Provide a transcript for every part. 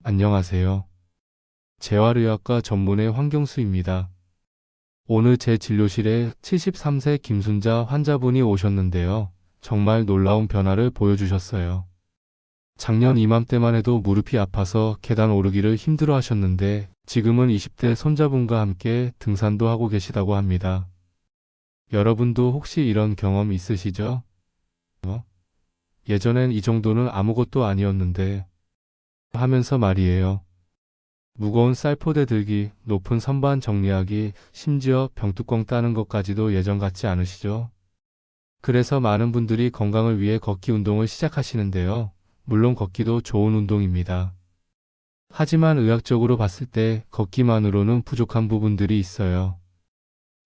안녕하세요. 재활의학과 전문의 황경수입니다. 오늘 제 진료실에 73세 김순자 환자분이 오셨는데요. 정말 놀라운 변화를 보여주셨어요. 작년 이맘때만 해도 무릎이 아파서 계단 오르기를 힘들어 하셨는데 지금은 20대 손자분과 함께 등산도 하고 계시다고 합니다. 여러분도 혹시 이런 경험 있으시죠? 예전엔 이 정도는 아무것도 아니었는데 하면서 말이에요. 무거운 쌀포대 들기, 높은 선반 정리하기, 심지어 병뚜껑 따는 것까지도 예전 같지 않으시죠? 그래서 많은 분들이 건강을 위해 걷기 운동을 시작하시는데요. 물론 걷기도 좋은 운동입니다. 하지만 의학적으로 봤을 때 걷기만으로는 부족한 부분들이 있어요.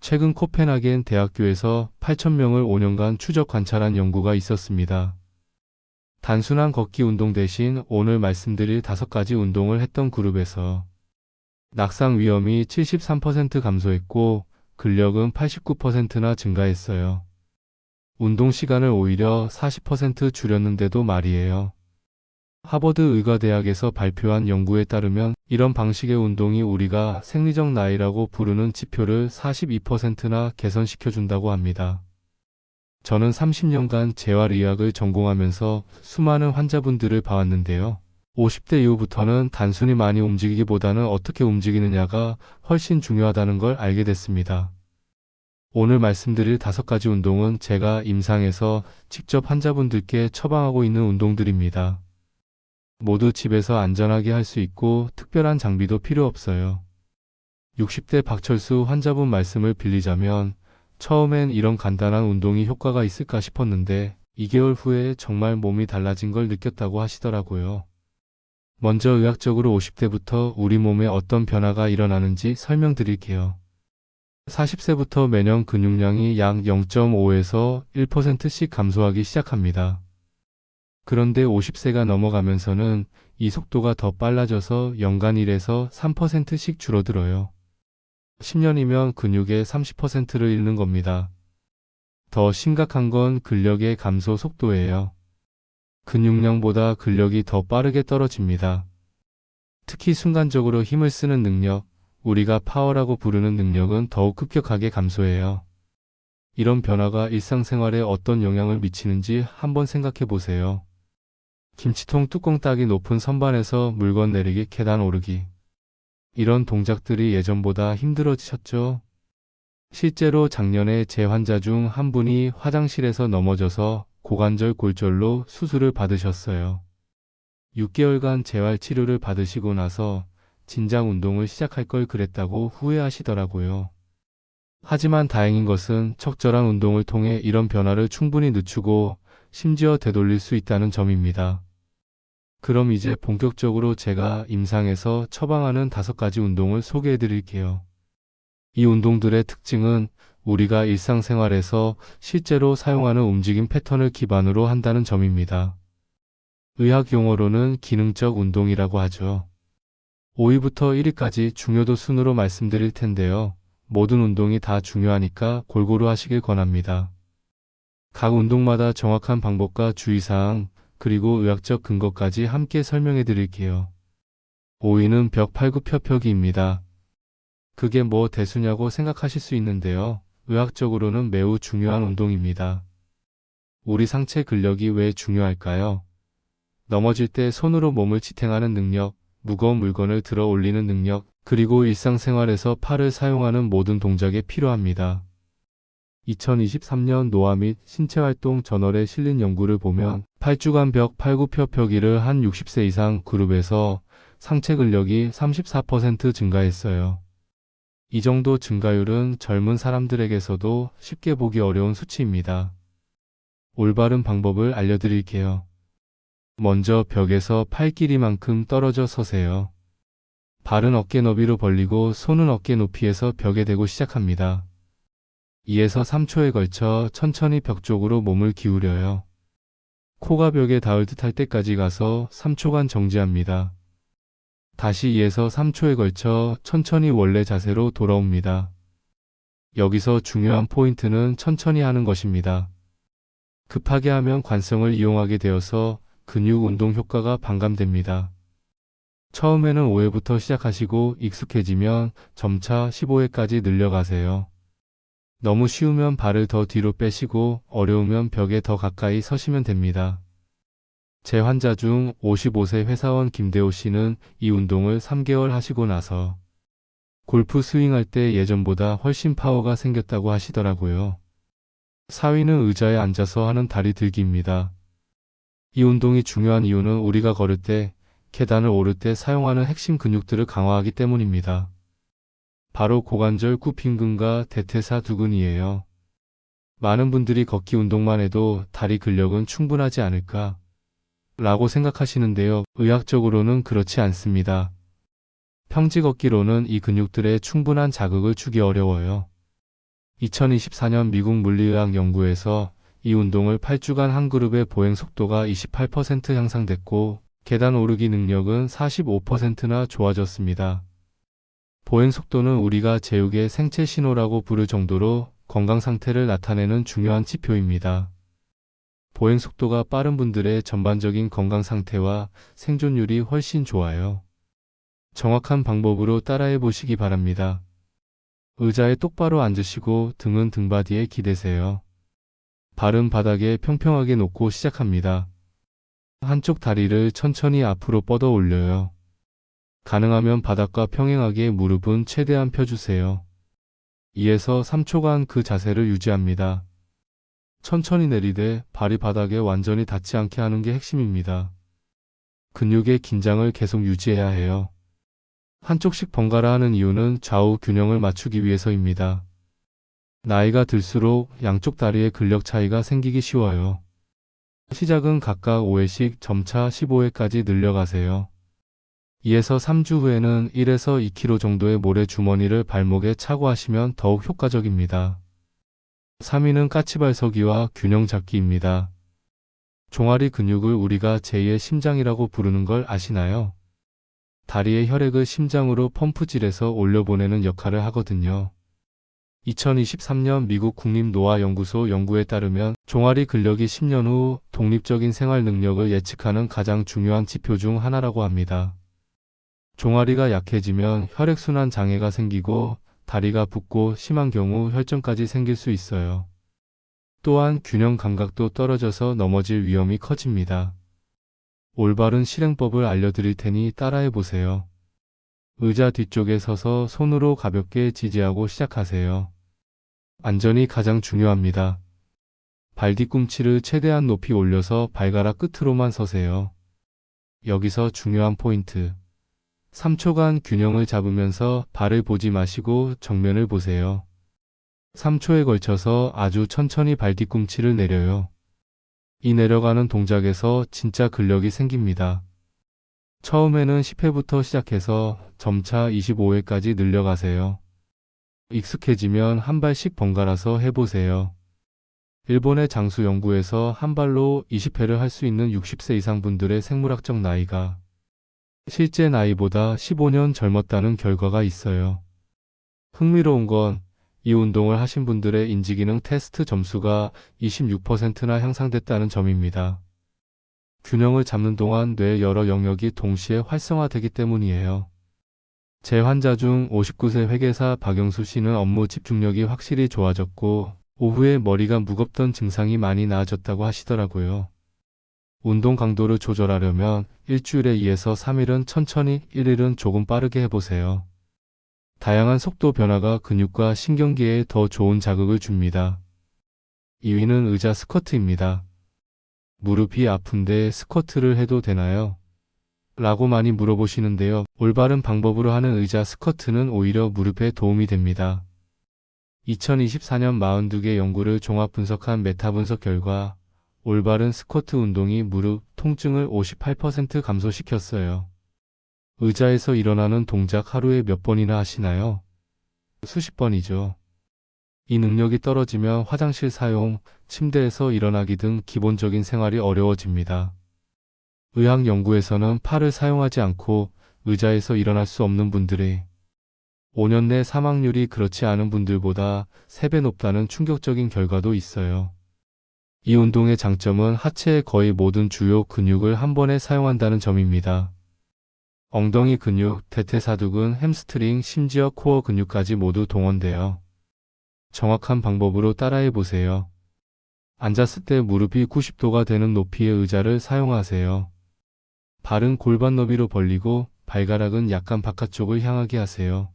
최근 코펜하겐 대학교에서 8,000명을 5년간 추적 관찰한 연구가 있었습니다. 단순한 걷기 운동 대신 오늘 말씀드릴 5가지 운동을 했던 그룹에서 낙상 위험이 73% 감소했고 근력은 89%나 증가했어요. 운동 시간을 오히려 40% 줄였는데도 말이에요. 하버드 의과대학에서 발표한 연구에 따르면 이런 방식의 운동이 우리가 생리적 나이라고 부르는 지표를 42%나 개선시켜준다고 합니다. 저는 30년간 재활의학을 전공하면서 수많은 환자분들을 봐왔는데요. 50대 이후부터는 단순히 많이 움직이기보다는 어떻게 움직이느냐가 훨씬 중요하다는 걸 알게 됐습니다. 오늘 말씀드릴 5가지 운동은 제가 임상에서 직접 환자분들께 처방하고 있는 운동들입니다. 모두 집에서 안전하게 할 수 있고 특별한 장비도 필요 없어요. 60대 박철수 환자분 말씀을 빌리자면 처음엔 이런 간단한 운동이 효과가 있을까 싶었는데 2개월 후에 정말 몸이 달라진 걸 느꼈다고 하시더라고요. 먼저 의학적으로 50대부터 우리 몸에 어떤 변화가 일어나는지 설명드릴게요. 40세부터 매년 근육량이 약 0.5에서 1%씩 감소하기 시작합니다. 그런데 50세가 넘어가면서는 이 속도가 더 빨라져서 연간 1에서 3%씩 줄어들어요. 10년이면 근육의 30%를 잃는 겁니다. 더 심각한 건 근력의 감소 속도예요. 근육량보다 근력이 더 빠르게 떨어집니다. 특히 순간적으로 힘을 쓰는 능력, 우리가 파워라고 부르는 능력은 더욱 급격하게 감소해요. 이런 변화가 일상생활에 어떤 영향을 미치는지 한번 생각해 보세요. 김치통 뚜껑 따기, 높은 선반에서 물건 내리기, 계단 오르기. 이런 동작들이 예전보다 힘들어지셨죠? 실제로 작년에 제 환자 중 한 분이 화장실에서 넘어져서 고관절 골절로 수술을 받으셨어요. 6개월간 재활 치료를 받으시고 나서 진작 운동을 시작할 걸 그랬다고 후회하시더라고요. 하지만 다행인 것은 적절한 운동을 통해 이런 변화를 충분히 늦추고 심지어 되돌릴 수 있다는 점입니다. 그럼 이제 본격적으로 제가 임상에서 처방하는 5가지 운동을 소개해 드릴게요. 이 운동들의 특징은 우리가 일상생활에서 실제로 사용하는 움직임 패턴을 기반으로 한다는 점입니다. 의학 용어로는 기능적 운동이라고 하죠. 5위부터 1위까지 중요도 순으로 말씀드릴 텐데요. 모든 운동이 다 중요하니까 골고루 하시길 권합니다. 각 운동마다 정확한 방법과 주의사항, 그리고 의학적 근거까지 함께 설명해 드릴게요. 5위는 벽팔굽혀펴기입니다. 그게 뭐 대수냐고 생각하실 수 있는데요. 의학적으로는 매우 중요한 운동입니다. 우리 상체 근력이 왜 중요할까요? 넘어질 때 손으로 몸을 지탱하는 능력, 무거운 물건을 들어 올리는 능력, 그리고 일상생활에서 팔을 사용하는 모든 동작에 필요합니다. 2023년 노화 및 신체활동 저널에 실린 연구를 보면 8주간 벽 팔굽혀펴기를 한 60세 이상 그룹에서 상체 근력이 34% 증가했어요. 이 정도 증가율은 젊은 사람들에게서도 쉽게 보기 어려운 수치입니다. 올바른 방법을 알려드릴게요. 먼저 벽에서 팔 길이만큼 떨어져 서세요. 발은 어깨 너비로 벌리고 손은 어깨 높이에서 벽에 대고 시작합니다. 2에서 3초에 걸쳐 천천히 벽 쪽으로 몸을 기울여요. 코가 벽에 닿을 듯할 때까지 가서 3초간 정지합니다. 다시 2에서 3초에 걸쳐 천천히 원래 자세로 돌아옵니다. 여기서 중요한 포인트는 천천히 하는 것입니다. 급하게 하면 관성을 이용하게 되어서 근육 운동 효과가 반감됩니다. 처음에는 5회부터 시작하시고 익숙해지면 점차 15회까지 늘려가세요. 너무 쉬우면 발을 더 뒤로 빼시고 어려우면 벽에 더 가까이 서시면 됩니다. 제 환자 중 55세 회사원 김대호 씨는 이 운동을 3개월 하시고 나서 골프 스윙할 때 예전보다 훨씬 파워가 생겼다고 하시더라고요. 4위는 의자에 앉아서 하는 다리 들기입니다. 이 운동이 중요한 이유는 우리가 걸을 때, 계단을 오를 때 사용하는 핵심 근육들을 강화하기 때문입니다. 바로 고관절 구핀근과 대퇴사 두근이에요. 많은 분들이 걷기 운동만 해도 다리 근력은 충분하지 않을까? 라고 생각하시는데요. 의학적으로는 그렇지 않습니다. 평지 걷기로는 이 근육들에 충분한 자극을 주기 어려워요. 2024년 미국 물리의학 연구에서 이 운동을 8주간 한 그룹의 보행 속도가 28% 향상됐고 계단 오르기 능력은 45%나 좋아졌습니다. 보행 속도는 우리가 제육의 생체 신호라고 부를 정도로 건강 상태를 나타내는 중요한 지표입니다. 보행 속도가 빠른 분들의 전반적인 건강 상태와 생존율이 훨씬 좋아요. 정확한 방법으로 따라해 보시기 바랍니다. 의자에 똑바로 앉으시고 등은 등받이에 기대세요. 발은 바닥에 평평하게 놓고 시작합니다. 한쪽 다리를 천천히 앞으로 뻗어 올려요. 가능하면 바닥과 평행하게 무릎은 최대한 펴주세요. 2에서 3초간 그 자세를 유지합니다. 천천히 내리되 발이 바닥에 완전히 닿지 않게 하는 게 핵심입니다. 근육의 긴장을 계속 유지해야 해요. 한쪽씩 번갈아 하는 이유는 좌우 균형을 맞추기 위해서입니다. 나이가 들수록 양쪽 다리에 근력 차이가 생기기 쉬워요. 시작은 각각 5회씩 점차 15회까지 늘려가세요. 2에서 3주 후에는 1에서 2kg 정도의 모래 주머니를 발목에 차고 하시면 더욱 효과적입니다. 3위는 까치발서기와 균형 잡기입니다. 종아리 근육을 우리가 제2의 심장이라고 부르는 걸 아시나요? 다리의 혈액을 심장으로 펌프질해서 올려보내는 역할을 하거든요. 2023년 미국 국립노화연구소 연구에 따르면 종아리 근력이 10년 후 독립적인 생활 능력을 예측하는 가장 중요한 지표 중 하나라고 합니다. 종아리가 약해지면 혈액순환 장애가 생기고 다리가 붓고 심한 경우 혈전까지 생길 수 있어요. 또한 균형 감각도 떨어져서 넘어질 위험이 커집니다. 올바른 실행법을 알려드릴 테니 따라해 보세요. 의자 뒤쪽에 서서 손으로 가볍게 지지하고 시작하세요. 안전이 가장 중요합니다. 발 뒤꿈치를 최대한 높이 올려서 발가락 끝으로만 서세요. 여기서 중요한 포인트. 3초간 균형을 잡으면서 발을 보지 마시고 정면을 보세요. 3초에 걸쳐서 아주 천천히 발 뒤꿈치를 내려요. 이 내려가는 동작에서 진짜 근력이 생깁니다. 처음에는 10회부터 시작해서 점차 25회까지 늘려가세요. 익숙해지면 한 발씩 번갈아서 해보세요. 일본의 장수 연구에서 한 발로 20회를 할 수 있는 60세 이상 분들의 생물학적 나이가 실제 나이보다 15년 젊었다는 결과가 있어요. 흥미로운 건 이 운동을 하신 분들의 인지기능 테스트 점수가 26%나 향상됐다는 점입니다. 균형을 잡는 동안 뇌의 여러 영역이 동시에 활성화되기 때문이에요. 제 환자 중 59세 회계사 박영수 씨는 업무 집중력이 확실히 좋아졌고 오후에 머리가 무겁던 증상이 많이 나아졌다고 하시더라고요. 운동 강도를 조절하려면 일주일에 2에서 3일은 천천히, 1일은 조금 빠르게 해보세요. 다양한 속도 변화가 근육과 신경계에 더 좋은 자극을 줍니다. 2위는 의자 스쿼트입니다. 무릎이 아픈데 스쿼트를 해도 되나요? 라고 많이 물어보시는데요. 올바른 방법으로 하는 의자 스쿼트는 오히려 무릎에 도움이 됩니다. 2024년 42개 연구를 종합 분석한 메타 분석 결과 올바른 스쿼트 운동이 무릎 통증을 58% 감소시켰어요. 의자에서 일어나는 동작 하루에 몇 번이나 하시나요? 수십 번이죠. 이 능력이 떨어지면 화장실 사용, 침대에서 일어나기 등 기본적인 생활이 어려워집니다. 의학 연구에서는 팔을 사용하지 않고 의자에서 일어날 수 없는 분들의 5년 내 사망률이 그렇지 않은 분들보다 3배 높다는 충격적인 결과도 있어요. 이 운동의 장점은 하체의 거의 모든 주요 근육을 한 번에 사용한다는 점입니다. 엉덩이 근육, 대퇴사두근, 햄스트링, 심지어 코어 근육까지 모두 동원돼요. 정확한 방법으로 따라해 보세요. 앉았을 때 무릎이 90도가 되는 높이의 의자를 사용하세요. 발은 골반 너비로 벌리고 발가락은 약간 바깥쪽을 향하게 하세요.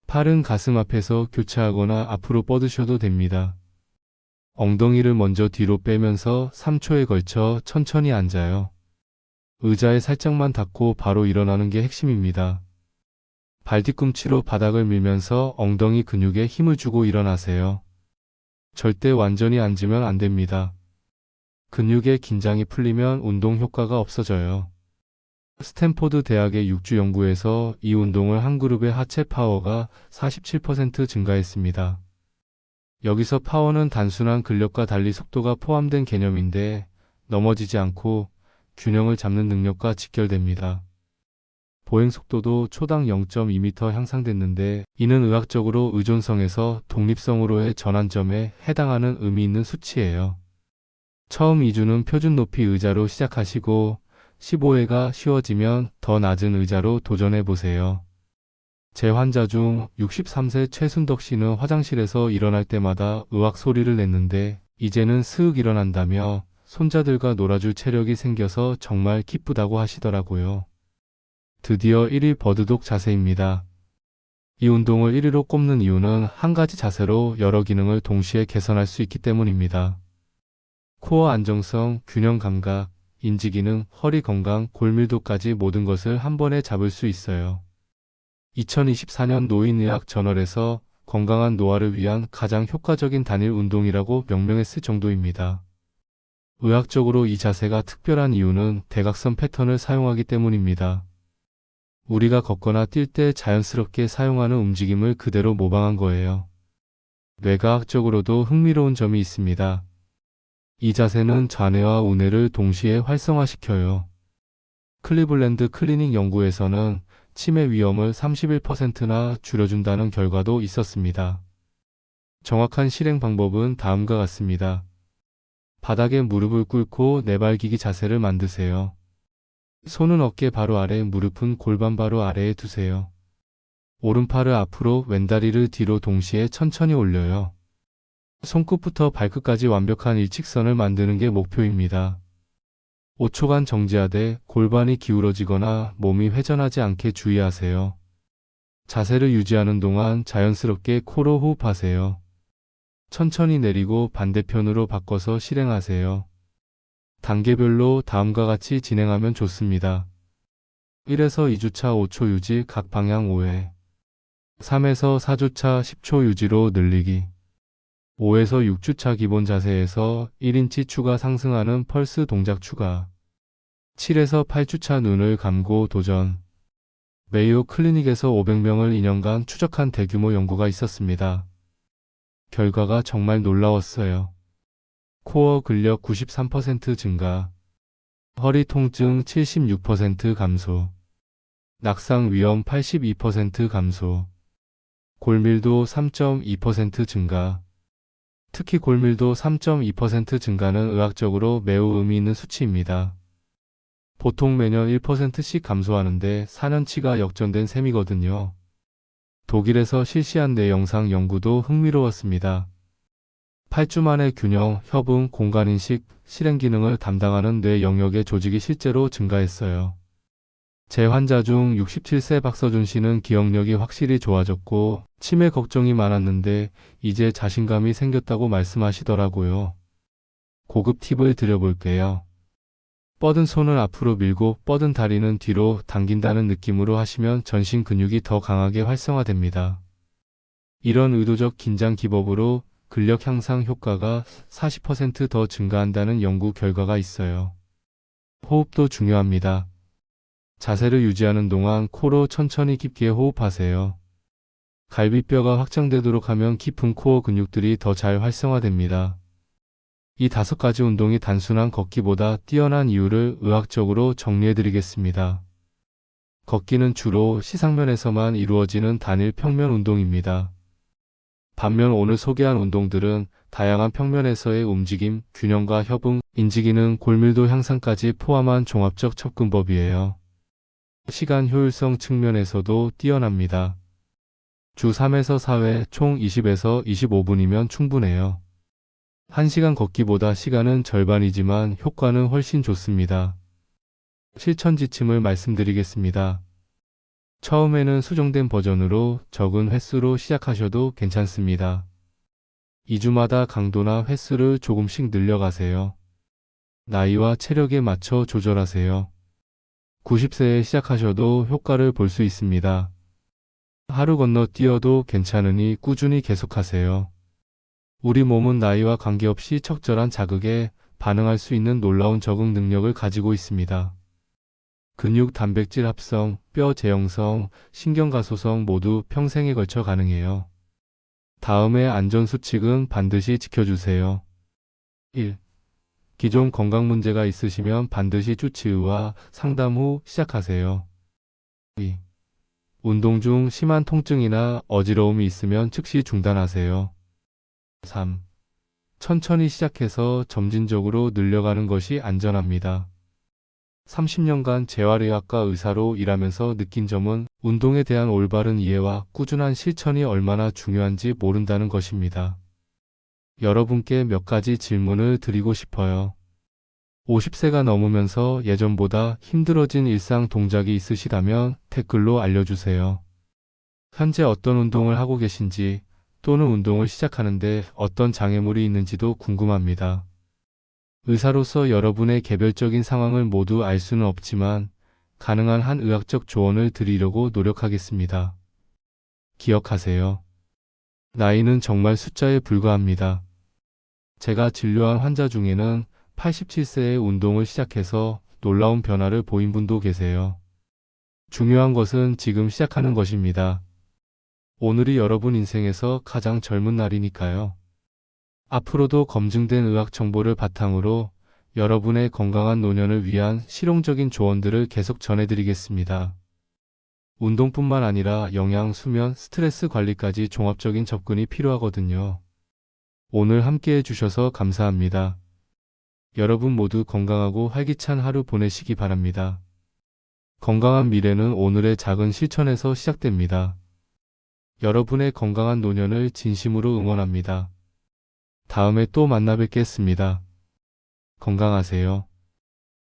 팔은 가슴 앞에서 교차하거나 앞으로 뻗으셔도 됩니다. 엉덩이를 먼저 뒤로 빼면서 3초에 걸쳐 천천히 앉아요. 의자에 살짝만 닿고 바로 일어나는 게 핵심입니다. 발 뒤꿈치로 바닥을 밀면서 엉덩이 근육에 힘을 주고 일어나세요. 절대 완전히 앉으면 안 됩니다. 근육의 긴장이 풀리면 운동 효과가 없어져요. 스탠포드 대학의 6주 연구에서 이 운동을 한 그룹의 하체 파워가 47% 증가했습니다. 여기서 파워는 단순한 근력과 달리 속도가 포함된 개념인데 넘어지지 않고 균형을 잡는 능력과 직결됩니다. 보행 속도도 초당 0.2m 향상됐는데 이는 의학적으로 의존성에서 독립성으로의 전환점에 해당하는 의미 있는 수치예요. 처음 2주는 표준 높이 의자로 시작하시고 15회가 쉬워지면 더 낮은 의자로 도전해 보세요. 제 환자 중 63세 최순덕 씨는 화장실에서 일어날 때마다 으악 소리를 냈는데 이제는 스윽 일어난다며 손자들과 놀아줄 체력이 생겨서 정말 기쁘다고 하시더라고요. 드디어 1위 버드독 자세입니다. 이 운동을 1위로 꼽는 이유는 한 가지 자세로 여러 기능을 동시에 개선할 수 있기 때문입니다. 코어 안정성, 균형 감각, 인지 기능, 허리 건강, 골밀도까지 모든 것을 한 번에 잡을 수 있어요. 2024년 노인의학 저널에서 건강한 노화를 위한 가장 효과적인 단일 운동이라고 명명했을 정도입니다. 의학적으로 이 자세가 특별한 이유는 대각선 패턴을 사용하기 때문입니다. 우리가 걷거나 뛸 때 자연스럽게 사용하는 움직임을 그대로 모방한 거예요. 뇌과학적으로도 흥미로운 점이 있습니다. 이 자세는 좌뇌와 우뇌를 동시에 활성화시켜요. 클리블랜드 클리닉 연구에서는 치매 위험을 31%나 줄여준다는 결과도 있었습니다. 정확한 실행 방법은 다음과 같습니다. 바닥에 무릎을 꿇고 내발기기 자세를 만드세요. 손은 어깨 바로 아래, 무릎은 골반 바로 아래에 두세요. 오른팔을 앞으로, 왼다리를 뒤로 동시에 천천히 올려요. 손끝부터 발끝까지 완벽한 일직선을 만드는 게 목표입니다. 5초간 정지하되 골반이 기울어지거나 몸이 회전하지 않게 주의하세요. 자세를 유지하는 동안 자연스럽게 코로 호흡하세요. 천천히 내리고 반대편으로 바꿔서 실행하세요. 단계별로 다음과 같이 진행하면 좋습니다. 1에서 2주차 5초 유지, 각 방향 5회. 3에서 4주차 10초 유지로 늘리기. 5에서 6주차 기본 자세에서 1인치 추가 상승하는 펄스 동작 추가. 7에서 8주차 눈을 감고 도전. 메이오 클리닉에서 500명을 2년간 추적한 대규모 연구가 있었습니다. 결과가 정말 놀라웠어요. 코어 근력 93% 증가, 허리 통증 76% 감소, 낙상 위험 82% 감소, 골밀도 3.2% 증가. 특히 골밀도 3.2% 증가는 의학적으로 매우 의미 있는 수치입니다. 보통 매년 1%씩 감소하는데 4년치가 역전된 셈이거든요. 독일에서 실시한 뇌 영상 연구도 흥미로웠습니다. 8주 만에 균형, 협응, 공간인식, 실행 기능을 담당하는 뇌 영역의 조직이 실제로 증가했어요. 제 환자 중 67세 박서준 씨는 기억력이 확실히 좋아졌고 치매 걱정이 많았는데 이제 자신감이 생겼다고 말씀하시더라고요. 고급 팁을 드려볼게요. 뻗은 손을 앞으로 밀고 뻗은 다리는 뒤로 당긴다는 느낌으로 하시면 전신 근육이 더 강하게 활성화됩니다. 이런 의도적 긴장 기법으로 근력 향상 효과가 40% 더 증가한다는 연구 결과가 있어요. 호흡도 중요합니다. 자세를 유지하는 동안 코로 천천히 깊게 호흡하세요. 갈비뼈가 확장되도록 하면 깊은 코어 근육들이 더 잘 활성화됩니다. 이 5가지 운동이 단순한 걷기보다 뛰어난 이유를 의학적으로 정리해드리겠습니다. 걷기는 주로 시상면에서만 이루어지는 단일 평면 운동입니다. 반면 오늘 소개한 운동들은 다양한 평면에서의 움직임, 균형과 협응, 인지기능, 골밀도 향상까지 포함한 종합적 접근법이에요. 시간 효율성 측면에서도 뛰어납니다. 주 3에서 4회 총 20에서 25분이면 충분해요. 1시간 걷기보다 시간은 절반이지만 효과는 훨씬 좋습니다. 실천 지침을 말씀드리겠습니다. 처음에는 수정된 버전으로 적은 횟수로 시작하셔도 괜찮습니다. 2주마다 강도나 횟수를 조금씩 늘려가세요. 나이와 체력에 맞춰 조절하세요. 90세에 시작하셔도 효과를 볼 수 있습니다. 하루 건너뛰어도 괜찮으니 꾸준히 계속하세요. 우리 몸은 나이와 관계없이 적절한 자극에 반응할 수 있는 놀라운 적응 능력을 가지고 있습니다. 근육 단백질 합성, 뼈 제형성, 신경 가소성 모두 평생에 걸쳐 가능해요. 다음의 안전수칙은 반드시 지켜주세요. 1. 기존 건강 문제가 있으시면 반드시 주치의와 상담 후 시작하세요. 2. 운동 중 심한 통증이나 어지러움이 있으면 즉시 중단하세요. 3. 천천히 시작해서 점진적으로 늘려가는 것이 안전합니다. 30년간 재활의학과 의사로 일하면서 느낀 점은 운동에 대한 올바른 이해와 꾸준한 실천이 얼마나 중요한지 모른다는 것입니다. 여러분께 몇 가지 질문을 드리고 싶어요. 50세가 넘으면서 예전보다 힘들어진 일상 동작이 있으시다면 댓글로 알려주세요. 현재 어떤 운동을 하고 계신지 또는 운동을 시작하는데 어떤 장애물이 있는지도 궁금합니다. 의사로서 여러분의 개별적인 상황을 모두 알 수는 없지만 가능한 한 의학적 조언을 드리려고 노력하겠습니다. 기억하세요. 나이는 정말 숫자에 불과합니다. 제가 진료한 환자 중에는 87세에 운동을 시작해서 놀라운 변화를 보인 분도 계세요. 중요한 것은 지금 시작하는 것입니다. 오늘이 여러분 인생에서 가장 젊은 날이니까요. 앞으로도 검증된 의학 정보를 바탕으로 여러분의 건강한 노년을 위한 실용적인 조언들을 계속 전해드리겠습니다. 운동뿐만 아니라 영양, 수면, 스트레스 관리까지 종합적인 접근이 필요하거든요. 오늘 함께 해주셔서 감사합니다. 여러분 모두 건강하고 활기찬 하루 보내시기 바랍니다. 건강한 미래는 오늘의 작은 실천에서 시작됩니다. 여러분의 건강한 노년을 진심으로 응원합니다. 다음에 또 만나 뵙겠습니다. 건강하세요.